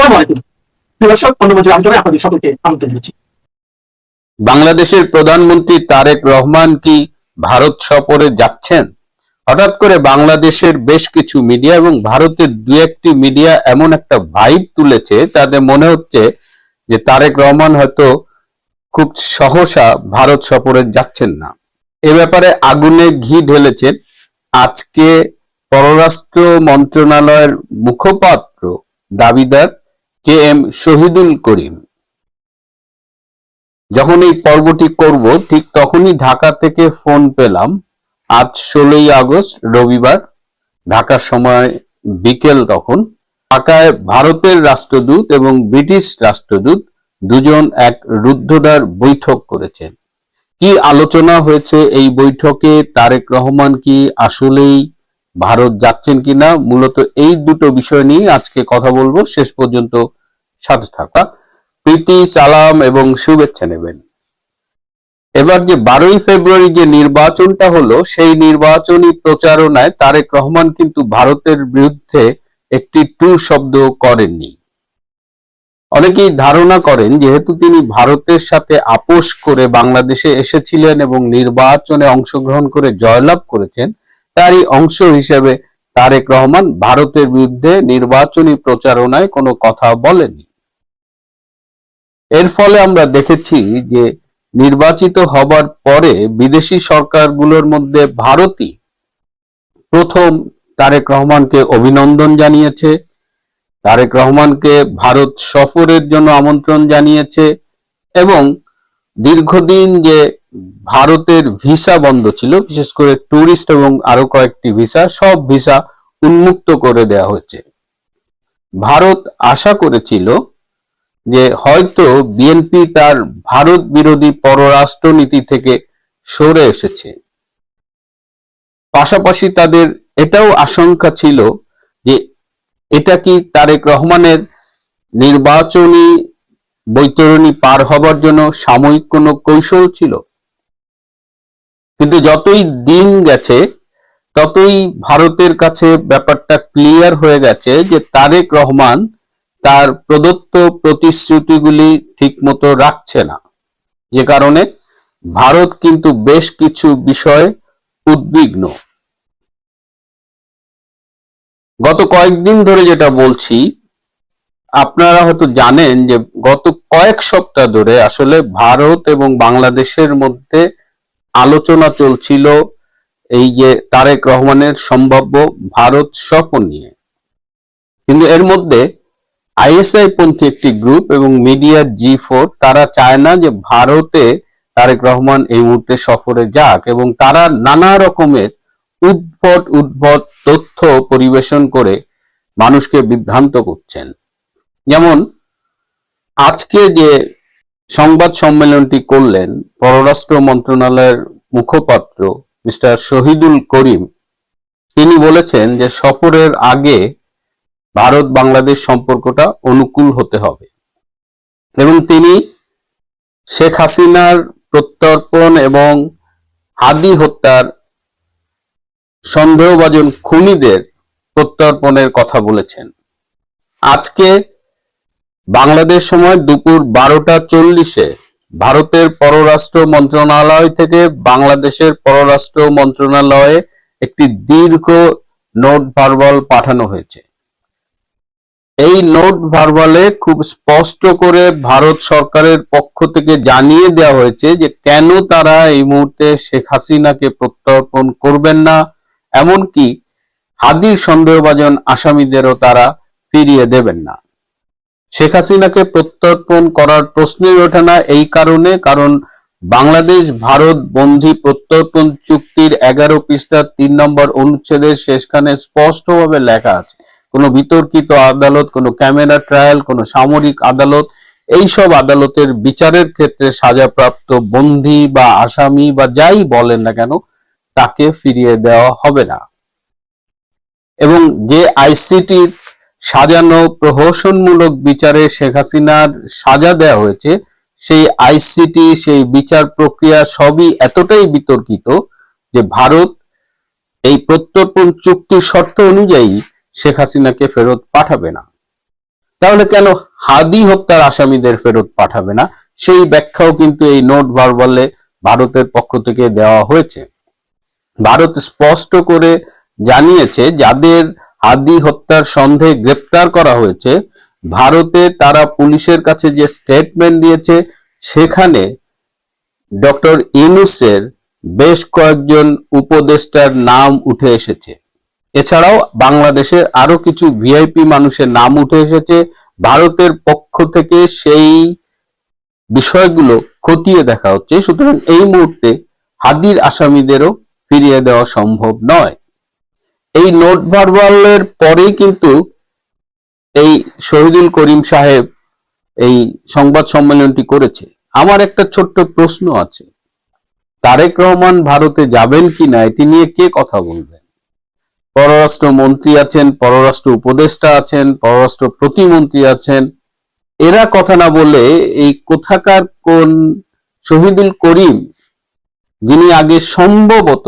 আসসালামু আলাইকুম প্রিয় দর্শক, অন্য মঞ্চের আলোচনায় আপনাদের সকলকে আমন্ত্রণ জানাচ্ছি। বাংলাদেশের প্রধানমন্ত্রী তারেক রহমান কি ভারত সফরে যাচ্ছেন? হঠাৎ করে বাংলাদেশের বেশ কিছু মিডিয়া এবং ভারতের দু একটি মিডিয়া এমন একটা ভাইব তুলেছে, তাতে মনে হচ্ছে যে তারেক রহমান হয়তো খুব সহসা ভারত সফরে যাচ্ছেন না। এ ব্যাপারে আগুনে ঘি ঢেলেছেন আজকে পররাষ্ট্র মন্ত্রণালয়ের মুখপাত্র দাবিদার KM শহীদুল করিম। যখন এই পর্বটি করব ঠিক তখনই ঢাকা থেকে ফোন পেলাম। আজ 16ই আগস্ট রবিবার, ঢাকার সময় বিকেল তখন। ঢাকায় ভারতের রাষ্ট্রদূত এবং ব্রিটিশ রাষ্ট্রদূত দুজন এক রুদ্ধদ্বার বৈঠক করেছেন। কি আলোচনা হয়েছে এই বৈঠকে? তারেক রহমান কি আসলেই ভারত যাচ্ছেন কিনা? মূলত এই দুটো বিষয় নিয়ে আজকে কথা বলবো। শেষ পর্যন্ত সাথে থাকা। প্রীতি, সালাম এবং শুভেচ্ছা নেবেন। এবার যে 12ই ফেব্রুয়ারি যে নির্বাচনটা হলো, সেই নির্বাচনী প্রচারণায় তারেক রহমান কিন্তু ভারতের বিরুদ্ধে একটি টু শব্দ করেননি। অনেকেই ধারণা করেন যেহেতু তিনি ভারতের সাথে আপোষ করে বাংলাদেশে এসেছিলেন এবং নির্বাচনে অংশগ্রহণ করে জয়লাভ করেছেন, তারই অংশ হিসেবে তারেক রহমান ভারতের বিরুদ্ধে নির্বাচনী প্রচারণায় কোনো কথা বলেননি। এর ফলে আমরা দেখেছি যে নির্বাচিত হবার পরে বিদেশি সরকারগুলোর মধ্যে ভারতই প্রথম তারেক রহমানকে অভিনন্দন জানিয়েছে, তারেক রহমানকে ভারত সফরের জন্য আমন্ত্রণ জানিয়েছে এবং দীর্ঘদিন যে ভারতের ভিসা বন্ধ ছিল, বিশেষ করে ট্যুরিস্ট এবং আরো কয়েকটি ভিসা, সব ভিসা উন্মুক্ত করে দেওয়া হয়েছে। ভারত আশা করেছিল যে হয়তো বিএনপি তার ভারত বিরোধী পররাষ্ট্র নীতি থেকে সরে এসেছে। পাশাপাশি তাদের এটাও আশঙ্কা ছিল যে এটা কি তারেক রহমানের নির্বাচনী বৈতরণী পার হবার জন্য সাময়িক কোনো কৌশল ছিল। কিন্তু যতই দিন গেছে ততই ভারতের কাছে ব্যাপারটা ক্লিয়ার হয়ে গেছে যে তারেক রহমান তার প্রদত্ত প্রতিশ্রুতিগুলি ঠিকমতো রাখছে না, যে কারণে ভারত কিন্তু বেশ কিছু বিষয়ে উদ্বিগ্ন। গত কয়েকদিন ধরে যেটা বলছি, আপনারা হয়তো জানেন যে গত কয়েক সপ্তাহ ধরে আসলে ভারত এবং বাংলাদেশের মধ্যে আলোচনা চলছিল এই যে তারেক রহমানের সম্ভাব্য ভারত সফর নিয়ে। কিন্তু এর মধ্যে ISI পন্থী একটি গ্রুপ এবং মিডিয়া G4 তারা চায় না যে ভারতে তারেক রহমান এই মুহূর্তে সফরে যাক, এবং তারা নানা রকমের উদ্ভট তথ্য পরিবেশন করে মানুষকে বিভ্রান্ত করছেন। যেমন আজকে যে সংবাদ সম্মেলনটি করলেন পররাষ্ট্র মন্ত্রণালয়ের মুখপাত্র মিস্টার শহীদুল করিম, তিনি বলেছেন যে সফরের আগে ভারত বাংলাদেশ সম্পর্কটা অনুকূল হতে হবে এবং তিনি শেখ হাসিনার প্রত্যর্পণ এবং হাদি হত্যার সন্দেহভাজন খুনিদের প্রত্যর্পণের কথা বলেছেন। আজকে বাংলাদেশ সময় দুপুর 12টা 40-এ ভারতের পররাষ্ট্র মন্ত্রণালয় থেকে বাংলাদেশের পররাষ্ট্র মন্ত্রণালয়ে একটি দীর্ঘ নোট ভার্বাল পাঠানো হয়েছে। এই নোট ভার্বালে খুব স্পষ্ট করে ভারত সরকারের পক্ষ থেকে জানিয়ে দেওয়া হয়েছে যে কেন তারা এই মুহূর্তে শেখ হাসিনাকে প্রত্যর্পণ করবেন না, এমনকি হাদির সন্দেহভাজন আসামিদেরও তারা ফিরিয়ে দেবেন না। শেখ হাসিনাকে প্রত্যর্পণ করার প্রশ্নই ওঠে না এই কারণে, কারণ বাংলাদেশ ভারত বন্ধি প্রত্যর্পণ চুক্তির 11 পৃষ্ঠার 3 নম্বর অনুচ্ছেদের শেষখানে স্পষ্টভাবে লেখা আছে কোনো বিতর্কিত আদালত, কোনো ক্যামেরা ট্রায়াল, কোনো সামরিক আদালত, এইসব আদালতের বিচারের ক্ষেত্রে সাজাপ্রাপ্ত বন্দী বা আসামি বা যাই বলেন না কেন তাকে ফিরিয়ে দেওয়া হবে না। এবং যে আইসিটির সাজানো প্রহসনমূলক বিচারে শেখ হাসিনার সাজা দেওয়া হয়েছে, সেই আইসিটি, সেই বিচার প্রক্রিয়া সবই এতটাই বিতর্কিত যে ভারত এই প্রত্যর্পণ চুক্তির শর্ত অনুযায়ী শেখ হাসিনাকে ফেরত পাঠাবে না। তাহলে কেন হাদি হত্যার আসামিদের ফেরত পাঠাবে না, সেই ব্যাখ্যাও কিন্তু এই নোট ভার্বালে ভারতের পক্ষ থেকে দেওয়া হয়েছে। ভারত স্পষ্ট করে জানিয়েছে যাদের হাদি হত্যার সন্দেহে গ্রেপ্তার করা হয়েছে, ভারতে তারা পুলিশের কাছে যে স্টেটমেন্ট দিয়েছে সেখানে ডক্টর ইউনূসের বেশ কয়েকজন উপদেষ্টার নাম উঠে এসেছে। এছাড়াও বাংলাদেশের আরো কিছু ভিআইপি মানুষের নাম উঠে এসেছে। ভারতের পক্ষ থেকে সেই বিষয়গুলো খতিয়ে দেখা হচ্ছে। সুতরাং এই মুহূর্তে হাদির আসামিদেরও ফিরিয়ে দেওয়া সম্ভব নয়। এই নোট ভার্বালের পরেই কিন্তু এই শহীদুল করিম সাহেব এই সংবাদ সম্মেলনটি করেছে। আমার একটা ছোট্ট প্রশ্ন আছে, তারেক রহমান ভারতে যাবেন কিনা এটি নিয়ে কে কথা বলবেন? পররাষ্ট্র মন্ত্রী আছেন, পররাষ্ট্র উপদেষ্টা আছেন, পররাষ্ট্র প্রতিমন্ত্রী আছেন, এরা কথা না বলে এই কোথাকার কোন শহীদুল করিম, যিনি আগে সম্ভবত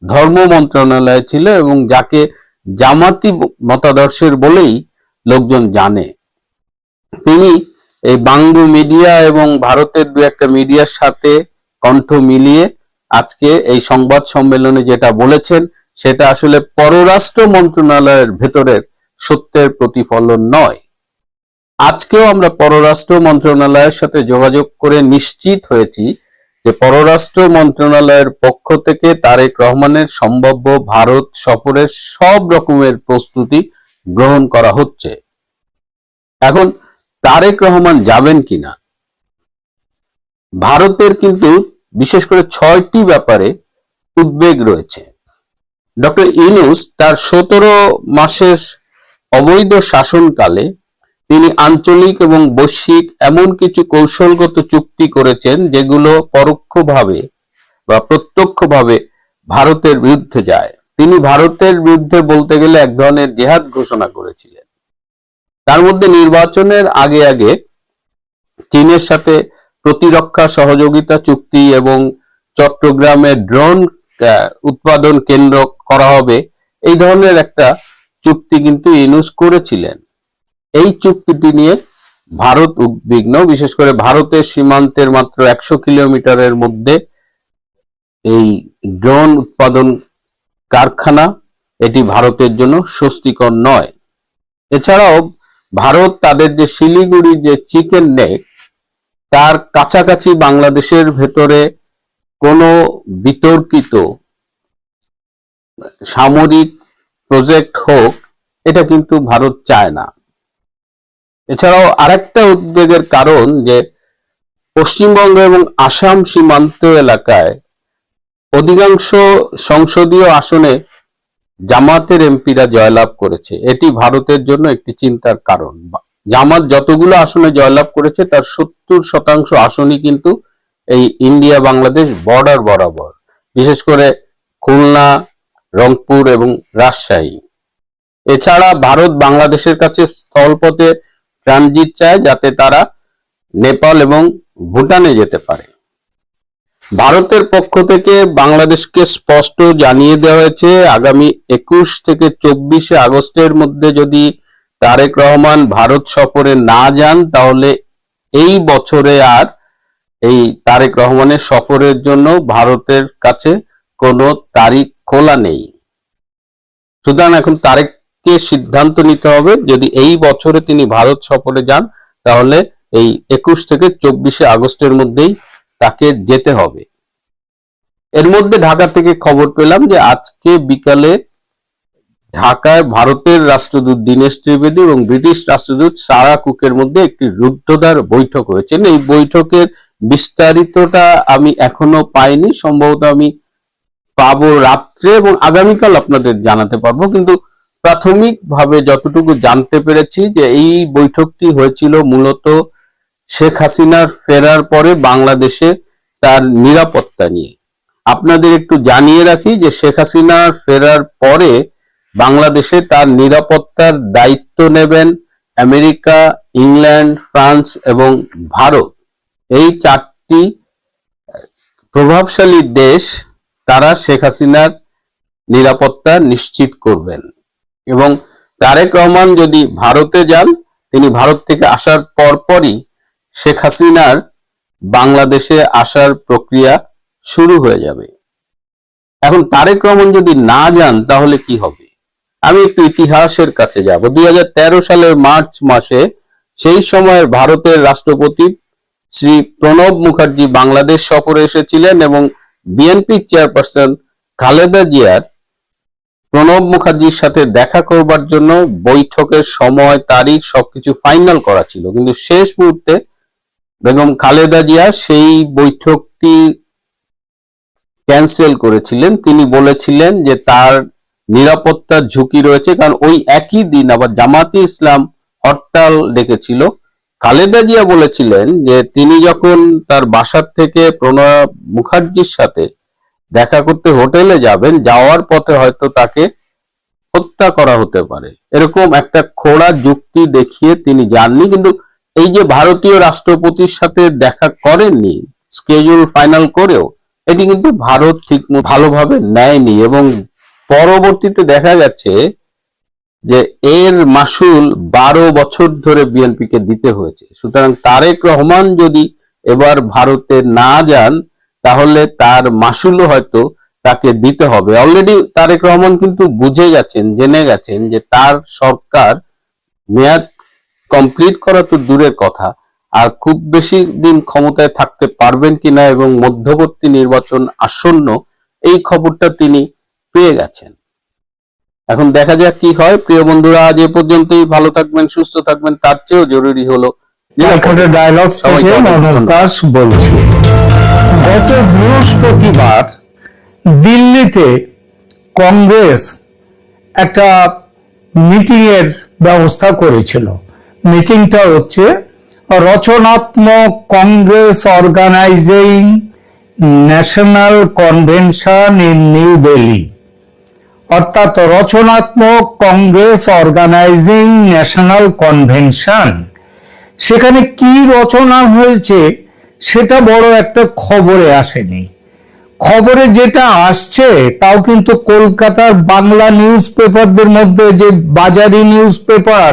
ধর্ম মন্ত্রণালয়ে ছিল এবং যাকে জামাতি মতাদর্শের বলেই লোকজন জানে, তিনি এই বাংলু মিডিয়া এবং ভারতের দু একটা মিডিয়ার সাথে কণ্ঠ মিলিয়ে আজকে এই সংবাদ সম্মেলনে যেটা বলেছেন সেটা আসলে পররাষ্ট্র মন্ত্রণালয়ের ভেতরের সত্যের প্রতিফলন নয়। আজকেও আমরা পররাষ্ট্র মন্ত্রণালয়ের সাথে যোগাযোগ করে নিশ্চিত হয়েছি যে পররাষ্ট্র মন্ত্রণালয়ের পক্ষ থেকে তারেক রহমানের সম্ভাব্য ভারত সফরের সব রকমের প্রস্তুতি গ্রহণ করা হচ্ছে। এখন তারেক রহমান যাবেন কিনা, ভারতের কিন্তু বিশেষ করে 6টি ব্যাপারে উদ্বেগ রয়েছে। ডক্টর ইউনূস তার 17 মাসের অবৈধ শাসনকালে তিনি আঞ্চলিক এবং বৈশ্বিক এমন কিছু কৌশলগত চুক্তি করেছেন যেগুলো পরোক্ষভাবে বা প্রত্যক্ষভাবে ভারতের বিরুদ্ধে যায়। তিনি ভারতের বিরুদ্ধে বলতে গেলে এক ধরনের জেহাদ ঘোষণা করেছিলেন। তার মধ্যে নির্বাচনের আগে আগে চীনের সাথে প্রতিরক্ষা সহযোগিতা চুক্তি এবং চট্টগ্রামে ড্রোন উৎপাদন কেন্দ্র করা হবে, এই ধরনের একটা চুক্তি কিন্তু ইউনূস করেছিলেন। এই চুক্তিটি নিয়ে ভারত উদ্বিগ্ন, বিশেষ করে ভারতের সীমান্তের মাত্র 100 কিলোমিটারের মধ্যে এই ড্রোন উৎপাদন কারখানা, এটি ভারতের জন্য স্বস্তিকর নয়। এছাড়াও ভারত তাদের যে শিলিগুড়ি যে চিকেন নেক, তার কাছাকাছি বাংলাদেশের ভেতরে কোনো বিতর্কিত সামরিক প্রজেক্ট হোক, এটা কিন্তু ভারত চায় না। এছাড়াও আরেকটা উদ্বেগের কারণ যে পশ্চিমবঙ্গ এবং আসাম সীমান্ত এলাকায় অধিকাংশ সংসদীয় আসনে জামাতের এমপিরা জয়লাভ করেছে। এটি ভারতের জন্য একটি চিন্তার কারণ। জামাত যতগুলো আসনে জয়লাভ করেছে তার 70% আসনই কিন্তু এই ইন্ডিয়া বাংলাদেশ বর্ডার বরাবর, বিশেষ করে খুলনা, রংপুর এবং রাজশাহী। এছাড়া ভারত বাংলাদেশের কাছে স্থলপথে ট্রানজিট চায় যাতে তারা নেপাল এবং ভুটানে যেতে পারে। ভারতের পক্ষ থেকে বাংলাদেশকে স্পষ্ট জানিয়ে দেওয়া হয়েছে আগামী 21 থেকে 24 আগস্টের মধ্যে যদি তারেক রহমান ভারত সফরে না যান তাহলে এই বছরে আর এই তারেক রহমানের সফরের জন্য ভারতের কাছে কোনো তারিখ খোলা নেই। সুতরাং এখন তারেককে সিদ্ধান্ত নিতে হবে, যদি এই বছরে তিনি ভারত সফরে যান তাহলে এই 21 থেকে 24 আগস্টের মধ্যেই তাকে যেতে হবে। এর মধ্যে ঢাকা থেকে খবর পেলাম যে আজকে বিকালে ঢাকায় ভারতের রাষ্ট্রদূত দীনেশ ত্রিবেদী এবং ব্রিটিশ রাষ্ট্রদূত সারা কুকের মধ্যে একটি রুদ্ধদ্বার বৈঠক হয়েছে। এই বৈঠকের বিস্তারিতটা আমি এখনো পাইনি, সম্ভবত আমি পাবো রাত্রে এবং আগামীকাল আপনাদের জানাতে পারবো। কিন্তু প্রাথমিকভাবে যতটুকু জানতে পেরেছি যে এই বৈঠকটি হয়েছিল মূলত শেখ হাসিনার ফেরার পরে বাংলাদেশে তার নিরাপত্তা নিয়ে। আপনাদের একটু জানিয়ে রাখি যে শেখ হাসিনার ফেরার পরে বাংলাদেশে তার নিরাপত্তার দায়িত্ব নেবেন আমেরিকা, ইংল্যান্ড, ফ্রান্স এবং ভারত। এই 4টি প্রভাবশালী দেশ তারা শেখ হাসিনার নিরাপত্তা নিশ্চিত করবেন। এবং তারেক রহমান যদি ভারতে যান তিনি ভারত থেকে আসার পরপরই শেখ হাসিনার বাংলাদেশে আসার প্রক্রিয়া শুরু হয়ে যাবে। এখন তারেক রহমান যদি না যান তাহলে কি হবে? আমি একটু ইতিহাসের কাছে যাব। 2013 সালের মার্চ মাসে সেই সময়ের ভারতের রাষ্ট্রপতি শ্রী প্রণব মুখার্জি বাংলাদেশ সফরে এসেছিলেন এবং বিএনপি চেয়ারপারসন খালেদা জিয়ার প্রণব মুখার্জির সাথে দেখা করবার জন্য বৈঠকের সময়, তারিখ সবকিছু ফাইনাল করা ছিল, কিন্তু শেষ মুহূর্তে বেগম খালেদা জিয়া সেই বৈঠকটি ক্যান্সেল করেছিলেন। তিনি বলেছিলেন যে তার নিরাপত্তার ঝুঁকি রয়েছে, কারণ ওই একই দিন আবার জামাতে ইসলাম হরতাল ডেকেছিল। খালেদা জিয়া বলেছিলেন যে তিনি যখন তার বাসার থেকে প্রণব মুখার্জির সাথে দেখা করতে হোটেলে যাবেন, যাওয়ার পথে হয়তো তাকে হত্যা করা হতে পারে, এরকম একটা খোড়া যুক্তি দেখিয়ে তিনি যাননি। কিন্তু এই যে ভারতীয় রাষ্ট্রপতির সাথে দেখা করেননি স্কেডিউল ফাইনাল করেও, এটি কিন্তু ভারত ঠিক ভালোভাবে নেয়নি এবং পরবর্তীতে দেখা যাচ্ছে যে এর মাসুল 12 বছর ধরে বিএনপিকে দিতে হয়েছে। সুতরাং তারেক রহমান যদি এবার ভারতে না যান তাহলে তার মাসুলও হয়তো তাকে দিতে হবে। অলরেডি তারেক রহমান কিন্তু বুঝে গেছেন, জেনে গেছেন যে তার সরকার মেয়াদ কমপ্লিট করা তো দূরের কথা, আর খুব বেশি দিন ক্ষমতায় থাকতে পারবেন কিনা এবং মধ্যবর্তী নির্বাচন আসন্ন, এই খবরটা তিনি পেয়ে গেছেন। এখন দেখা যাক কি হয়। প্রিয় বন্ধুরা, আজ এ পর্যন্তই। ভালো থাকবেন, সুস্থ থাকবেন। তার চেয়েও জরুরি হলো ডায়লগ থেকে মনোজ দাস বলছি। গত বৃহস্পতিবার দিল্লিতে কংগ্রেস একটা মিটিং এর ব্যবস্থা করেছিল। মিটিংটা হচ্ছে Rachnatmak Congress organizing national convention in New Delhi, অর্থাৎ Rachnatmak Congress organizing national convention. সেখানে কি রচনা হয়েছে সেটা বড় একটা খবরে আসেনি। খবরে যেটা আসছে তাও কিন্তু কলকাতার বাংলা নিউজ পেপারদের মধ্যে, যে বাজারি নিউজ পেপার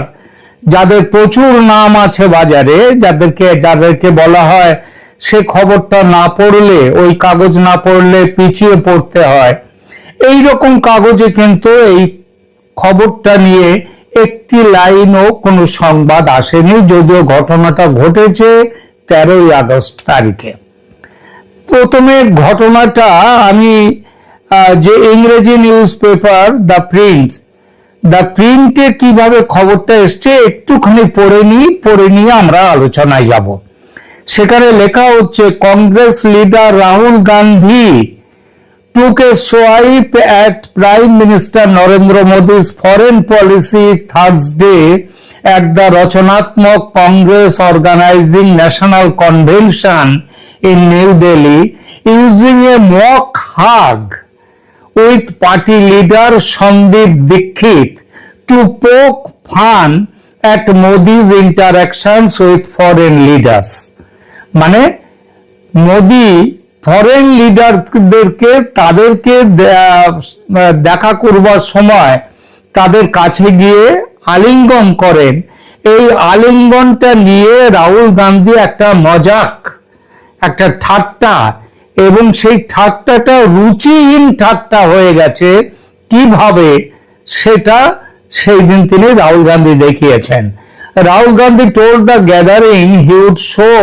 যাদের প্রচুর নাম আছে বাজারে, যাদেরকে বলা হয় সে খবরটা না পড়লে, ওই কাগজ না পড়লে পিছিয়ে পড়তে হয়, এই রকম কাগজে কিন্তু এই খবরটা নিয়ে একটি লাইনও কোনো সংবাদ আসেনি, যদিও ঘটনাটা ঘটেছে 13ই আগস্ট তারিখে। প্রথমে ঘটনাটা আমি যে ইংরেজি নিউজ পেপার দ্য প্রিন্টে কিভাবে খবরটা এসছে একটুখানি পড়ে নিয়ে আমরা আলোচনায় যাব। সেখানে লেখা হচ্ছে, Congress leader Rahul Gandhi took a swipe at Prime Minister Narendra Modi's foreign policy Thursday at the Rachanatmak Congress Organizing National Convention in New Delhi, using a mock hug with party leader Sandeep Dixit to poke fun at Modi's interactions with foreign leaders. মানে Modi foreign লিডারদেরকে তাদেরকে দেখা করবার সময় তাদের কাছে গিয়ে আলিঙ্গন করেন। এই আলিঙ্গনটা নিয়ে রাহুল গান্ধী একটা মজাক, একটা ঠাট্টা, এবং সেই ঠাট্টাটা রুচিহীন ঠাট্টা হয়ে গেছে কিভাবে, সেটা সেই দিন তিনি রাহুল গান্ধী দেখিয়েছেন। Rahul Gandhi told the gathering he would show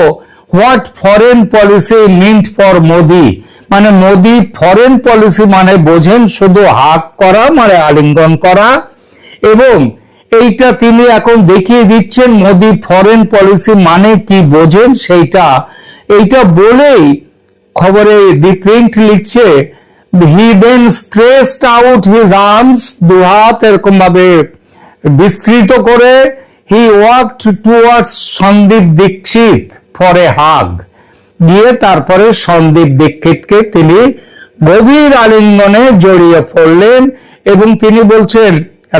what foreign policy meant for Modi. মানে মোদি ফরেন পলিসি মানে বোঝেন শুধু হাত করা, মানে আলিঙ্গন করা, এবং এইটা তিনি এখন দেখিয়ে দিচ্ছেন মোদি ফরেন পলিসি মানে কি বোঝেন এইটা বলেই খবরে দি প্রিন্ট লিখছে, he then stretched out his arms, দুহাত এরকম ভাবে বিস্তৃত করে, he walked towards Sandeep Dikshit for a hug, গিয়ে তারপরে সন্দীপ দীক্ষিতকে তিনি গভীর আলিঙ্গনে জড়িয়ে পড়লেন এবং তিনি বলছেন,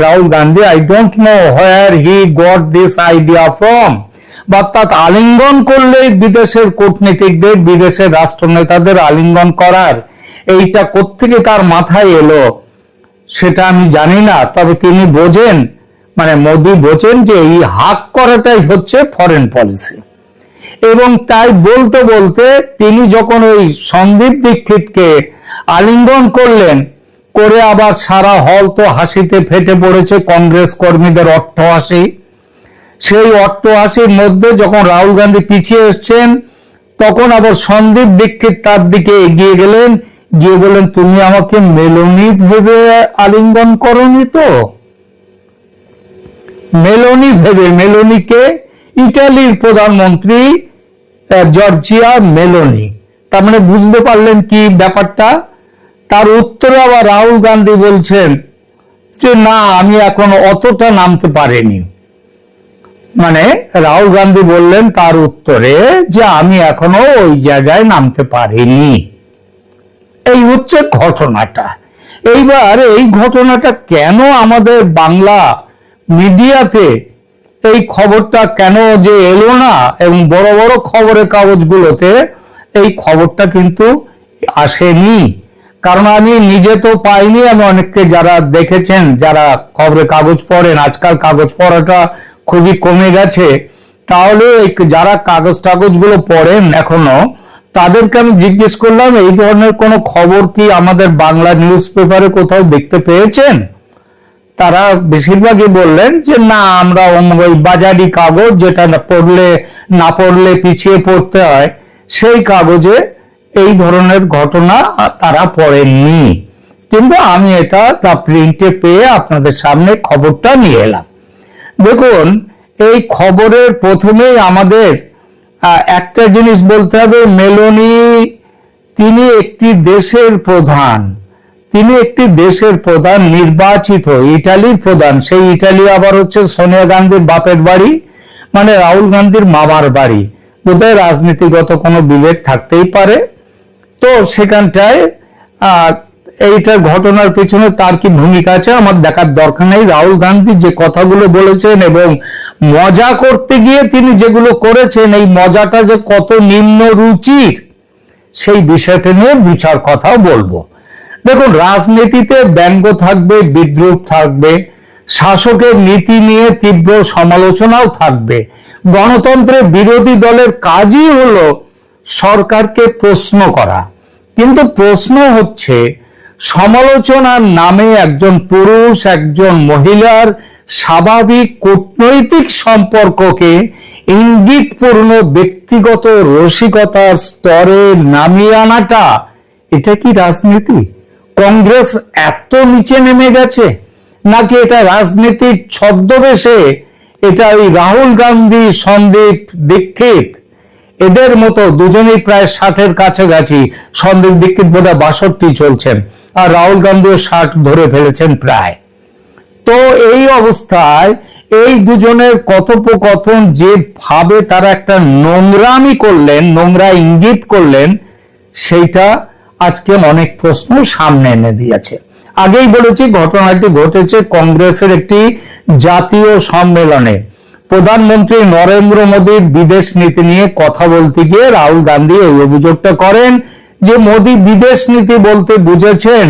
Rahul Gandhi, I don't know where he got this idea from, অর্থাৎ আলিঙ্গন করলেই বিদেশের কূটনীতিকদের, বিদেশের রাষ্ট্রনেতাদের আলিঙ্গন করার এইটা কোত্থেকে তার মাথায় এলো সেটা আমি জানি না, তবে তিনি বোঝেন মানে মোদি বোঝেন যে এই হাক করাটাই হচ্ছে ফরেন পলিসি। এবং তাই বলতে বলতে তিনি যখন ওই সন্দীপ দীক্ষিতকে আলিঙ্গন করলেন, করে আবার সারা হল তো হাসিতে ফেটে পড়েছে, কংগ্রেস কর্মীদের অট্টহাসি। সেই অট্টহাসির মধ্যে যখন রাহুল গান্ধী পিছিয়ে এসছেন, তখন আবার সন্দীপ দীক্ষিত তার দিকে এগিয়ে গেলেন, গিয়ে বললেন, তুমি আমাকে মেলোনি ভেবে আলিঙ্গন করনি তো? মেলোনি ভেবে, মেলোনিকে ইটালির প্রধানমন্ত্রী জর্জিয়া মেলোনি, তার মানে বুঝতে পারলেন কি ব্যাপারটা। তার উত্তরে আবার রাহুল গান্ধী বলছেন যে না, আমি এখনো অতটা নামতে পারিনি। মানে রাহুল গান্ধী বললেন তার উত্তরে যে আমি এখনো ওই জায়গায় নামতে পারিনি। এই হচ্ছে ঘটনাটা। এইবার এই ঘটনাটা কেন আমাদের বাংলা মিডিয়াতে এই খবরটা কেন যে এলো না, এবং বড় বড় খবরের কাগজগুলোতে এই খবরটা কিন্তু আসেনি, কারণ আমি নিজে তো পাইনি। আমি অনেককে যারা দেখেছেন, যারা খবরের কাগজ পড়েন, আজকাল কাগজ পড়াটা খুবই কমে গেছে, তাহলে যারা কাগজগুলো পড়েন এখনো, তাদেরকে আমি জিজ্ঞেস করলাম এই ধরনের কোনো খবর কি আমাদের বাংলা নিউজ পেপারে কোথাও দেখতে পেয়েছেন? তারা বেশিরভাগই বললেন যে না, আমরা ওই বাজারি কাগজ, যেটা না পড়লে পিছিয়ে পড়তে হয়, সেই কাগজে এই ধরনের ঘটনা তারা পড়েননি। কিন্তু আমি এটা তা প্রিন্টে পেয়ে আপনাদের সামনে খবরটা নিয়ে এলাম। দেখুন, এই খবরের প্রথমেই আমাদের একটা জিনিস বলতে হবে, মেলোনি তিনি একটি দেশের প্রধান, তিনি একটি দেশের প্রধান, নির্বাচিত ইটালির প্রধান। সেই ইটালি আবার হচ্ছে সোনিয়া গান্ধীর বাপের বাড়ি, মানে রাহুল গান্ধীর মামার বাড়ি। বোধহয় রাজনীতিগত কোনো বিভেদ থাকতেই পারে। তো সেখানটায় এইটার ঘটনার পিছনে তার কি ভূমিকা আছে আমার দেখার দরকার নেই। রাহুল গান্ধী যে কথাগুলো বলেছেন এবং মজা করতে গিয়ে তিনি যেগুলো করেছেন, এই মজাটা যে কত নিম্ন রুচির, সেই বিষয়টা নিয়ে দু চার কথাও বলবো। দেখুন, রাজনীতিতে ব্যঙ্গ থাকবে, বিদ্রুপ থাকবে, শাসকের নীতি নিয়ে তীব্র সমালোচনাও থাকবে। গণতন্ত্রের বিরোধী দলের কাজই হলো সরকারকে প্রশ্ন করা। কিন্তু প্রশ্ন হচ্ছে, সমালোচনার নামে একজন পুরুষ একজন মহিলার স্বাভাবিক কূটনৈতিক সম্পর্ককে ইঙ্গিতপূর্ণ ব্যক্তিগত রসিকতার স্তরে নামিয়ে আনাটা, এটা কি রাজনীতি? কংগ্রেস এত নিচে নেমে গেছে নাকি এটা রাজনীতির ছদ্মবেশে এটা ওই রাহুল গান্ধী, সন্দীপ দীক্ষিত এদের মতো দুজনেই প্রায় 60-এর কাছাকাছি, সন্দীপ দীক্ষিত বোধহয় 62 চলছেন, আর রাহুল গান্ধীও 60 ধরে ফেলেছেন প্রায়। তো এই অবস্থায় এই দুজনের কথোপকথন যেভাবে তারা একটা নোংরামি করলেন, নোংরা ইঙ্গিত করলেন, সেইটা আজকে অনেক প্রশ্ন সামনে এনে দিয়েছে। আগেই বলেছি, ঘটনাটি ঘটেছে কংগ্রেসের একটি জাতীয় সম্মেলনে। প্রধানমন্ত্রী নরেন্দ্র মোদীর বিদেশ নীতি নিয়ে কথা বলতে গিয়ে রাহুল গান্ধী এই অভিযোগটা করেন যে মোদী বিদেশ নীতি বলতে বুঝেছেন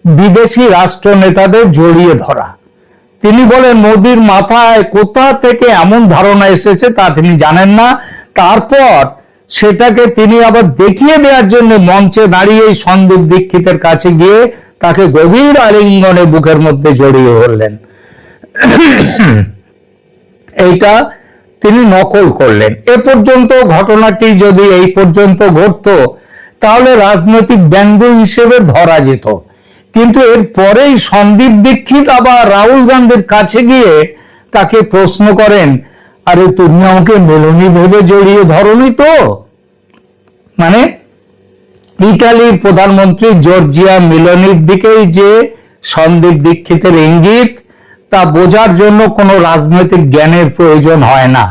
বিদেশি রাষ্ট্র নেতাদের জড়িয়ে ধরা। তিনি বলেন মোদীর মাথায় কোথা থেকে এমন ধারণা এসেছে তা তিনি জানেন না। তারপর সেটাকে তিনি আবার দেখিয়ে দেওয়ার জন্য মঞ্চে দাঁড়িয়ে সন্দীপ দীক্ষিতের কাছে গিয়ে তাকে গভীর আলিঙ্গনে বুকের মধ্যে জড়িয়ে ধরলেন। এইটা তিনি নকল করলেন। এ পর্যন্ত ঘটনাটি যদি এই পর্যন্ত ঘটতো তাহলে রাজনৈতিক ব্যঙ্গ হিসেবে ধরা যেত, কিন্তু এর পরেই সন্দীপ দীক্ষিত আবার রাহুল গান্ধীর কাছে গিয়ে তাকে প্রশ্ন করেন, আরে তুমি আমাকে মেলোনি ভেবে জড়িয়ে ধরনি তো? মানে ইটালির প্রধানমন্ত্রী জর্জিয়া মেলোনির দিকেই যে সন্দীপ দীক্ষিতের ইঙ্গিত, তা বোঝার জন্য কোনো রাজনৈতিক জ্ঞানের প্রয়োজন হয় না।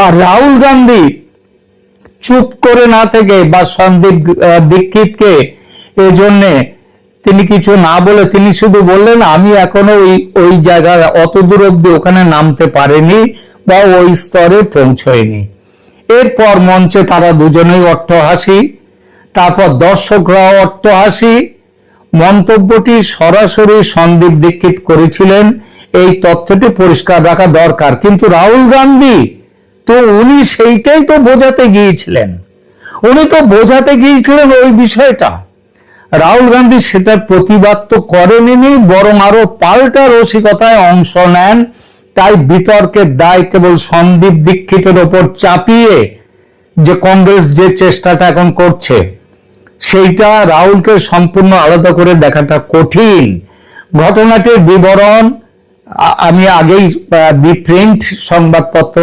আর রাহুল গান্ধী চুপ করে না থেকে বা সন্দীপ দীক্ষিতকে এই জন্যে তিনি কিছু না বলে তিনি শুধু বললেন আমি এখনো ওই জায়গায় অত দূর অব্দি ওখানে নামতে পারেনি বা ওই স্তরে পৌঁছয়নি। এরপর মঞ্চে তারা দুজনেই অট্টহাসি, তারপর দর্শকরাও অট্টহাসি। মন্তব্যটি সরাসরি সন্দীপ দীক্ষিত করেছিলেন এই তথ্যটি পরিষ্কার রাখা দরকার। কিন্তু রাহুল গান্ধী তো উনি সেইটাই তো বোঝাতে গিয়েছিলেন, ওই বিষয়টা। রাহুল গান্ধী সেটার প্রতিবাদ তো করেননি, বরং আরো পাল্টা রসিকতায় অংশ নেন। তাই বিতর্কের দায় কেবল সন্দীপ দীক্ষিতের ওপর চাপিয়ে যে কংগ্রেস যে চেষ্টাটা এখন করছে, সেইটা রাহুলকে সম্পূর্ণ আলাদা করে দেখাটা কঠিন। ঘটনাটির বিবরণ আমি আগেই দি প্রিন্ট সংবাদপত্র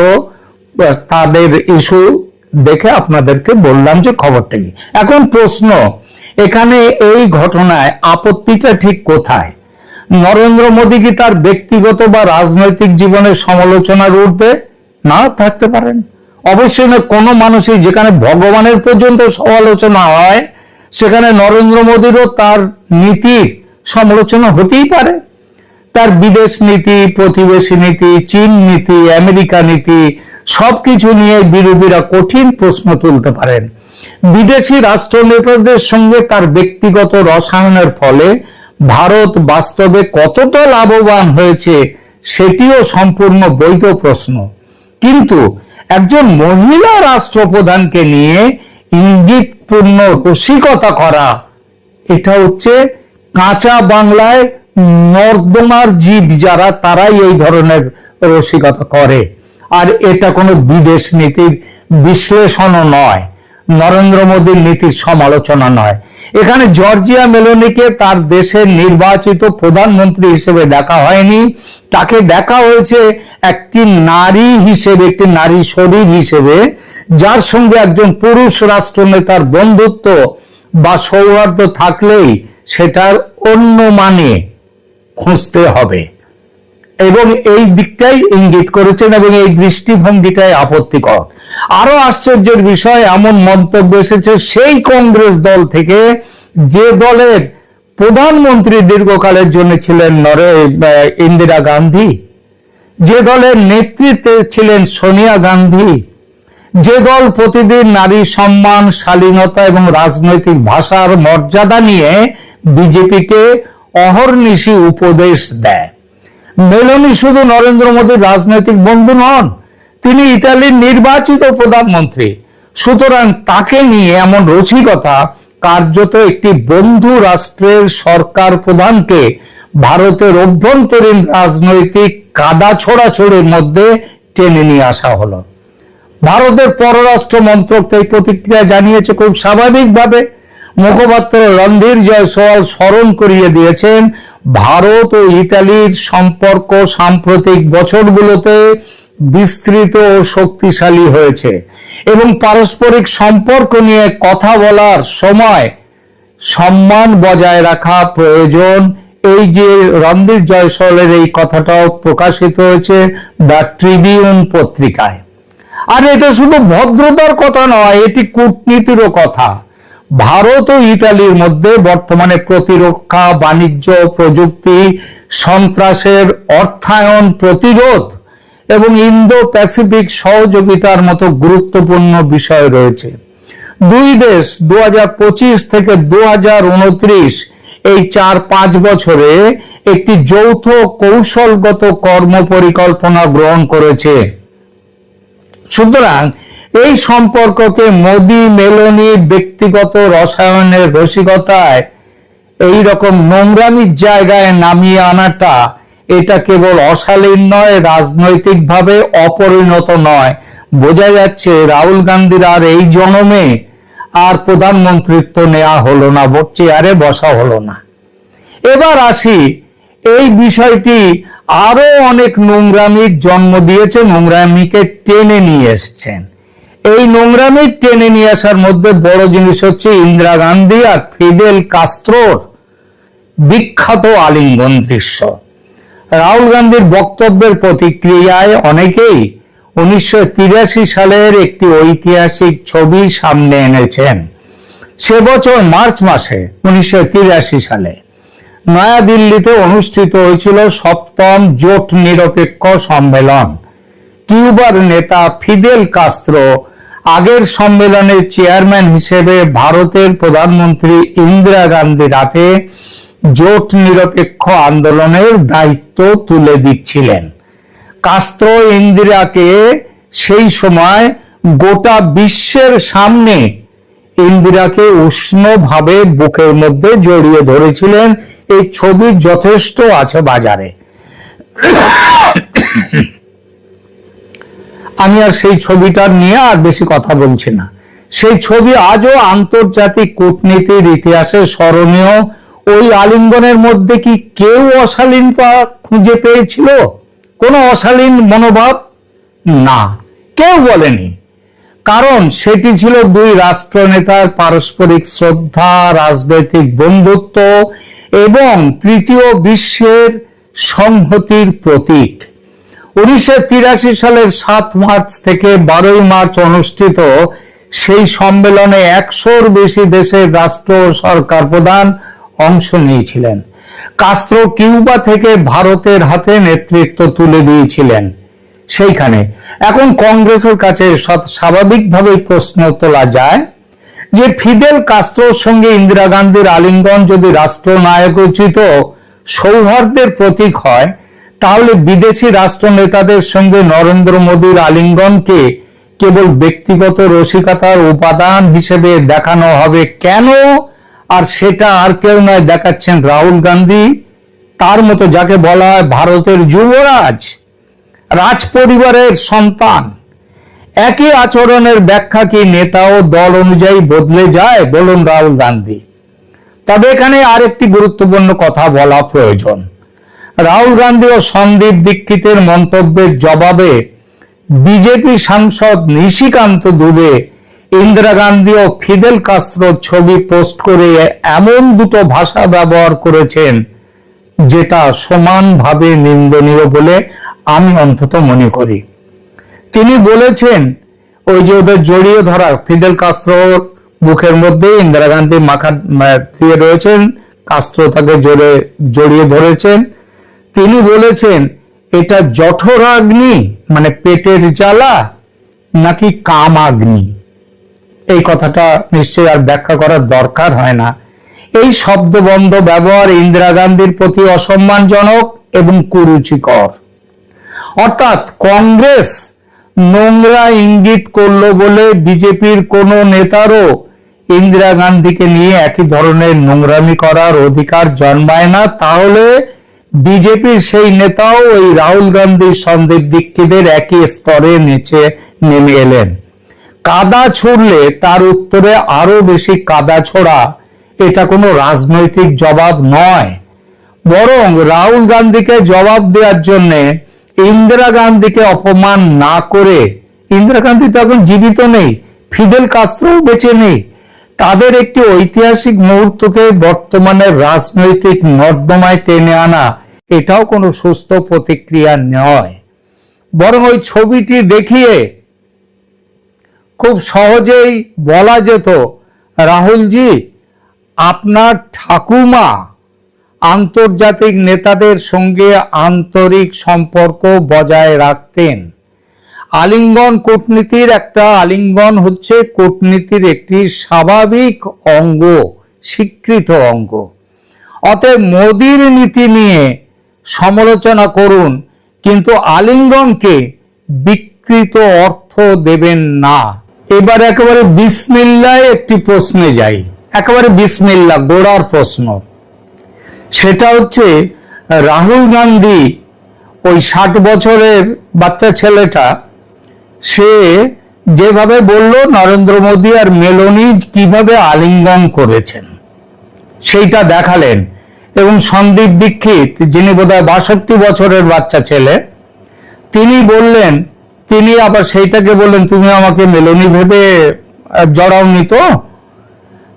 তাদের ইস্যু দেখে আপনাদেরকে বললাম যে খবরটা কি। এখন প্রশ্ন, এখানে এই ঘটনায় আপত্তিটা ঠিক কোথায়? নরেন্দ্র মোদী কি তার ব্যক্তিগত বা রাজনৈতিক জীবনের সমালোচনার ঊর্ধ্বে? না থাকতে পারেন, অবশ্যই না। কোনো মানুষই, যেখানে ভগবানের পর্যন্ত সমালোচনা হয়, সেখানে নরেন্দ্র মোদীরও তার নীতির সমালোচনা হতেই পারে। তার বিদেশ নীতি, প্রতিবেশী নীতি, চীন নীতি, আমেরিকা নীতি সবকিছু নিয়ে বিরোধীরা কঠিন প্রশ্ন তুলতে পারেন। বিদেশি রাষ্ট্রনেতাদের সঙ্গে তার ব্যক্তিগত রসায়নের ফলে ভারত বাস্তবে কতটা লাভবান হয়েছে সেটিও সম্পূর্ণ বৈধ প্রশ্ন। কিন্তু একজন মহিলা রাষ্ট্রপ্রধানকে নিয়ে ইঙ্গিতপূর্ণ রসিকতা করা, এটা হচ্ছে কাঁচা বাংলায় নর্দমার জীব যারা, তারাই এই ধরনের রসিকতা করে। আর এটা কোনো বিদেশ নীতির বিশ্লেষণও নয়, নরেন্দ্র মোদীর নীতির সমালোচনা নয়। এখানে জর্জিয়া মেলোনিকে তার দেশের নির্বাচিত প্রধানমন্ত্রী হিসেবে দেখা হয়নি, তাকে দেখা হয়েছে একটি নারী হিসেবে, একটি নারী শরীর হিসেবে, যার সঙ্গে একজন পুরুষ রাষ্ট্রনেতার বন্ধুত্ব বা সৌহার্দ্য থাকলেই সেটার অন্য মানে খুঁজতে হবে। এবং এই দিকটাই ইঙ্গিত করেছেন এবং এই দৃষ্টিভঙ্গিটাই আপত্তিকর। আরো আশ্চর্যের বিষয়, এমন মন্তব্য এসেছে সেই কংগ্রেস দল থেকে যে দলের প্রধানমন্ত্রী দীর্ঘকালের জন্য ছিলেন ইন্দিরা গান্ধী, যে দলের নেতৃত্বে ছিলেন সোনিয়া গান্ধী, যে দল প্রতিদিন নারী সম্মান, শালীনতা এবং রাজনৈতিক ভাষার মর্যাদা নিয়ে বিজেপিকে অহর্নিশি উপদেশ দেয়। মেলোনি শুধু নরেন্দ্র মোদীর রাজনৈতিক বন্ধু নন, তিনি ইতালির নির্বাচিত প্রধানমন্ত্রী। সুতরাং তাকে নিয়ে এমন রসিকতা কার্যত একটি বন্ধু রাষ্ট্রের সরকার প্রধানকে ভারতের অভ্যন্তরীণ রাজনৈতিক কাদা ছোড়াছড়ির মধ্যে টেনে নিয়ে আসা হলো। ভারতের পররাষ্ট্র মন্ত্রক এই প্রতিক্রিয়া জানিয়েছে খুব স্বাভাবিকভাবে। মুখপাত্র রণধীর জয়সওয়াল স্মরণ করিয়ে দিয়েছেন, ভারত ও ইতালির সম্পর্ক সাম্প্রতিক বছরগুলোতে বিস্তৃত ও শক্তিশালী হয়েছে এবং পারস্পরিক সম্পর্ক নিয়ে কথা বলার সময় সম্মান বজায় রাখা প্রয়োজন। এই যে রণধীর জয়সওয়ালের এই কথাটাও প্রকাশিত হয়েছে দ্য ট্রিবিউন পত্রিকায়। আর এটা শুধু ভদ্রতার কথা নয়, এটি কূটনীতিরও কথা। ভারত ও ইতালির মধ্যে বর্তমানে প্রতিরক্ষা, বাণিজ্য, প্রযুক্তি, সন্ত্রাসের অর্থায়ন, প্রতিরোধ এবং ইন্দো প্যাসিফিক সহযোগিতার মতো গুরুত্বপূর্ণ বিষয় রয়েছে। দুই দেশ 2025 থেকে 2029 এই 4-5 বছরে একটি যৌথ কৌশলগত কর্ম পরিকল্পনা গ্রহণ করেছে। সুতরাং এই সম্পর্ককে মোদি মেলোনির ব্যক্তিগত রসায়নের রসিকতায় এই রকম নোংরামির জায়গায় নামিয়ে আনাটা, এটা কেবল অশালীন নয়, রাজনৈতিকভাবে অপরিণত নয়। বোঝা যাচ্ছে রাহুল গান্ধীর আর এই জন্মে আর প্রধানমন্ত্রিত্ব নেওয়া হলো না, চেয়ারে বসা হলো না। এবার আসি, এই বিষয়টি আরো অনেক নোংরামির জন্ম দিয়েছে, নোংরামিকে টেনে নিয়ে এসছেন। এই নোংরামি টেনে নিয়ে আসার মধ্যে বড় জিনিস হচ্ছে ইন্দিরা গান্ধী আর ফিদেল কাস্ত্রোর বিখ্যাত আলিঙ্গন দৃশ্য। রাহুল গান্ধীর বক্তব্যের প্রতিক্রিয়ায় অনেকেই 1983 সালের একটি ঐতিহাসিক ছবি সামনে এনেছেন। সে বছর মার্চ মাসে 1983 সালে নয়াদিল্লিতে অনুষ্ঠিত হয়েছিল 7ম জোট নিরপেক্ষ সম্মেলন। কিউবার নেতা ফিদেল কাস্ত্রো আগের সম্মেলনের চেয়ারম্যান হিসেবে ভারতের প্রধানমন্ত্রী ইন্দিরা গান্ধীর হাতে জোট নিরপেক্ষ আন্দোলনের দায়িত্ব তুলে দিচ্ছিলেন। কাস্ত্রো ইন্দিরাকে সেই সময় গোটা বিশ্বের সামনে ইন্দিরাকে উষ্ণভাবে বুকের মধ্যে জড়িয়ে ধরেছিলেন। এই ছবি যথেষ্ট আছে বাজারে। আমি আর সেই ছবিটা নিয়ে আর বেশি কথা বলছি না। সেই ছবি আজও আন্তর্জাতিক কূটনীতির ইতিহাসে স্মরণীয়। ওই আলিঙ্গনের মধ্যে কি কেউ অশালীনতা খুঁজে পেয়েছিল? কোনো অশালীন মনোভাব না, কেউ বলেনি। কারণ সেটি ছিল দুই রাষ্ট্রনেতার পারস্পরিক শ্রদ্ধা, রাজনৈতিক বন্ধুত্ব এবং তৃতীয় বিশ্বের সংহতির প্রতীক। 1983 সালের 7 মার্চ থেকে 12 মার্চ অনুষ্ঠিত সেই সম্মেলনে 100-র বেশি দেশের রাষ্ট্র ও সরকার প্রধান অংশ নিয়েছিলেন। কাস্ত্রো কিউবা থেকে ভারতের হাতে নেতৃত্ব তুলে দিয়েছিলেন সেইখানে। এখন কংগ্রেসের কাছে স্বাভাবিকভাবেই প্রশ্ন তোলা যায় যে ফিদেল কাস্ত্রোর সঙ্গে ইন্দিরা গান্ধীর আলিঙ্গন যদি রাষ্ট্রনায়কোচিত সৌহার্দ্যের প্রতীক হয়, তাহলে বিদেশি রাষ্ট্রনেতাদের সঙ্গে নরেন্দ্র মোদীর আলিঙ্গনকে কেবল ব্যক্তিগত রসিকতার উপাদান হিসেবে দেখানো হবে কেন? আর সেটা আর কেউ নয়, দেখাচ্ছেন রাহুল গান্ধী, তার মতো যাকে বলা হয় ভারতের যুবরাজ, রাজ পরিবারের সন্তান। একই আচরণের ব্যাখ্যা কি নেতা ও দল অনুযায়ী বদলে যায়? বলুন রাহুল গান্ধী। তবে এখানে আরেকটি গুরুত্বপূর্ণ কথা বলা প্রয়োজন। রাহুল গান্ধী ও সন্দীপ দীক্ষিতের মন্তব্যের জবাবে বিজেপি সাংসদ নিশিকান্ত দুবে ইন্দিরা গান্ধী ও ফিদেল কাস্ত্রোর ছবি পোস্ট করে এমন দুটো ভাষা ব্যবহার করেছেন যেটা সমানভাবে নিন্দনীয় বলে আমি অন্তত মনে করি। তিনি বলেছেন, ওই যে ওদের জড়িয়ে ধরা, ফিদেল কাস্ত্রোর বুকের মধ্যে ইন্দিরা গান্ধী মাথা দিয়ে রয়েছেন, কাস্ত্রো তাকে জড়িয়ে ধরেছেন। তিনি বলেছেন, এটা জঠরাগ্নি মানে পেটের জ্বালা নাকি কামাগ্নি? এই কথাটা নিশ্চয়ই আর ব্যাখ্যা করার দরকার হয় না। এই শব্দবন্ধ ব্যবহার ইন্দিরা গান্ধীর প্রতি অসম্মানজনক এবং কুরুচিকর। অর্থাৎ কংগ্রেস নোংরা ইঙ্গিত করলো বলে বিজেপির কোন নেতারও ইন্দিরা গান্ধীকে নিয়ে একই ধরনের নোংরামি করার অধিকার জন্মায় না। তাহলে বিজেপির সেই নেতাও ওই রাহুল গান্ধী, সন্দীপ দীক্ষিতের একই স্তরে নিচে নেমে এলেন। কাদা ছুড়লে তার উত্তরে আরো বেশি কাদা ছোড়া, এটা কোনো রাজনৈতিক জবাব নয়। বরং রাহুল গান্ধীকে জবাব দেওয়ার জন্য ইন্দিরা গান্ধীকে অপমান না করে, ইন্দিরা গান্ধী তো এখন জীবিত নেই, ফিদেল কাস্ত্রো বেঁচে নেই, তাদের একটি ঐতিহাসিক মুহূর্তকে বর্তমানের রাজনৈতিক নর্দমায় টেনে আনা, এটাও কোনো সুস্থ প্রতিক্রিয়া নয়। বরং ওই ছবিটি দেখিয়ে খুব সহজেই বলা যেত, রাহুলজি, আপনার ঠাকুমা আন্তর্জাতিক নেতাদের সঙ্গে আন্তরিক সম্পর্ক বজায় রাখতেন। আলিঙ্গন কূটনীতির একটা আলিঙ্গন হচ্ছে কূটনীতির একটি স্বাভাবিক অঙ্গ, স্বীকৃত অঙ্গ। অতএব মোদির নীতি নিয়ে সমালোচনা করুন, কিন্তু আলিঙ্গনকে বিকৃত অর্থ দেবেন না। এবার একেবারে বিসমিল্লাহ একটি প্রশ্নে যাই, একেবারে বিসমিল্লাহ গোড়ার প্রশ্ন। সেটা হচ্ছে, রাহুল গান্ধী, ওই 60 বছরের বাচ্চা ছেলেটা, সে যেভাবে বলল নরেন্দ্র মোদী আর মেলোনি কিভাবে আলিঙ্গন করেছেন সেইটা দেখালেন। এবং সন্দীপ দীক্ষিত, যিনি বোধহয় 62 বছরের বাচ্চা ছেলে, তিনি বললেন, তিনি আবার সেইটাকে বললেন, তুমি আমাকে মেলোনি ভেবে জড়াওনি তো?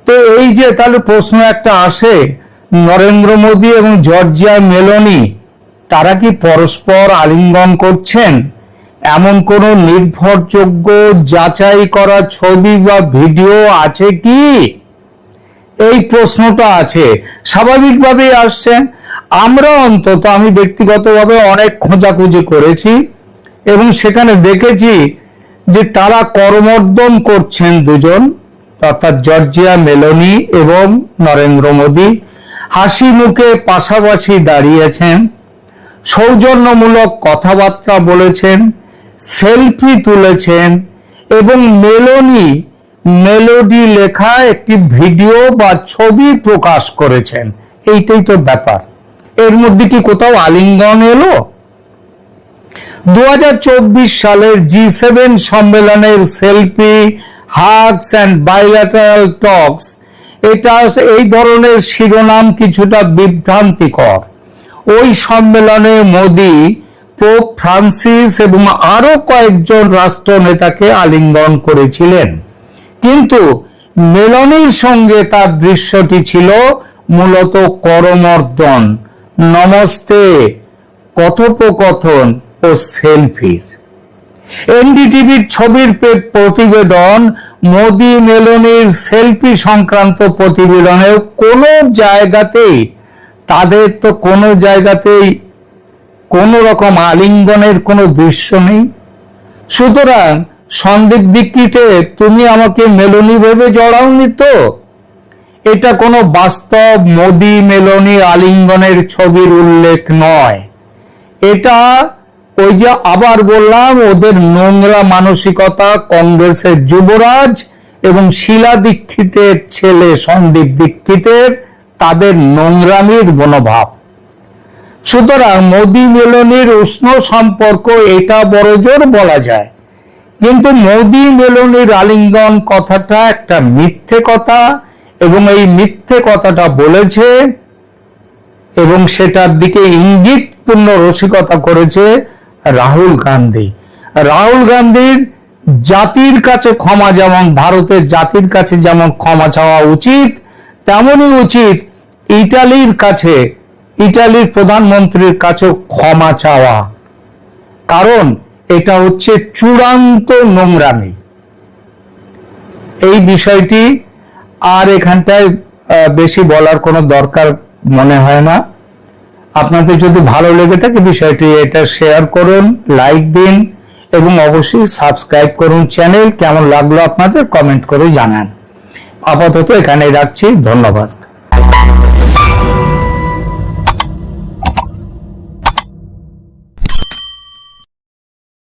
তো এই যে তাহলে প্রশ্ন একটা আসে, নরেন্দ্র মোদী এবং জর্জিয়া মেলোনি তারা কি পরস্পর আলিঙ্গন করছেন? এমন কোন নির্ভরযোগ্য যাচাই করা ছবি বা ভিডিও আছে কি? এই প্রশ্নটা আছে, স্বাভাবিকভাবেই আসছে। আমরা অন্তত, আমি ব্যক্তিগতভাবে অনেক খোঁজাখুঁজি করেছি এবং সেখানে দেখেছি যে তারা করমর্দন করছেন দুজন, অর্থাৎ জর্জিয়া মেলোনি এবং নরেন্দ্র মোদী। হাসি মুখে পাশাপাশি দাঁড়িয়েছেন, সৌজন্যমূলক কথাবার্তা বলেছেন, সেলফি তুলেছেন এবং মেলোডি লেখা একটি ভিডিও বা ছবি প্রকাশ করেছেন। এইটাই তো ব্যাপার। এর মধ্যে কি কোথাও আলিঙ্গন এলো? 2024 সালের G7 সম্মেলনের selfie, hugs and bilateral talks, এটা এই ধরনের শিরোনাম কিছুটা বিভ্রান্তিকর। ওই সম্মেলনে মোদি, পোপ ফ্রান্সিস এবং আরো কয়েকজন রাষ্ট্রনেতাকে আলিঙ্গন করেছিলেন, কিন্তু মেলনির সঙ্গে তার দৃশ্যটি ছিল মূলত করমর্দন, নমস্তে, কথোপকথন ও সেলফির। এনডিটিভির ছবির প্রতিবেদন, মোদি মেলনির সেলফি সংক্রান্ত প্রতিবেদনে কোনো জায়গাতেই কোনো রকম আলিঙ্গনের কোনো দৃশ্য নেই। সুতরাং সন্দীপ দীক্ষিতে তুমি আমাকে মেলনি ভেবে জড়াওনি তো? এটা কোনো বাস্তব মোদি মেলনি আলিঙ্গনের ছবির উল্লেখ নয়। এটা ওই যে আবার বললাম, ওদের নোংরা মানসিকতা, কংগ্রেসের যুবরাজ এবং শীলা দীক্ষিতের ছেলে সন্দীপ দীক্ষিতের তাদের নোংরামির মনোভাব। সুতরাং মোদি মেলনির উষ্ণ সম্পর্ক এটা বড়জোর বলা যায়, কিন্তু মোদি মেলনির আলিঙ্গন কথাটা একটা মিথ্যে কথা, এবং এই মিথ্যে কথাটা বলেছে এবং সেটার দিকে ইঙ্গিতপূর্ণ রসিকতা করেছে রাহুল গান্ধী। রাহুল গান্ধীর জাতির কাছে ক্ষমা, যেমন ভারতের জাতির কাছে যেমন ক্ষমা চাওয়া উচিত, তেমনই উচিত ইটালির প্রধানমন্ত্রীর কাছে ক্ষমা চাওয়া, কারণ এটা হচ্ছে চূড়ান্ত নোংরামি। এই বিষয়টি আর এখানটায় বেশি বলার কোনো দরকার মনে হয় না। আপনাদের যদি ভালো লেগে থাকে বিষয়টি, এটা শেয়ার করুন, লাইক দিন এবং অবশ্যই সাবস্ক্রাইব করুন চ্যানেল। কেমন লাগলো আপনাদের কমেন্ট করে জানান। আপাতত এখানেই রাখছি, ধন্যবাদ।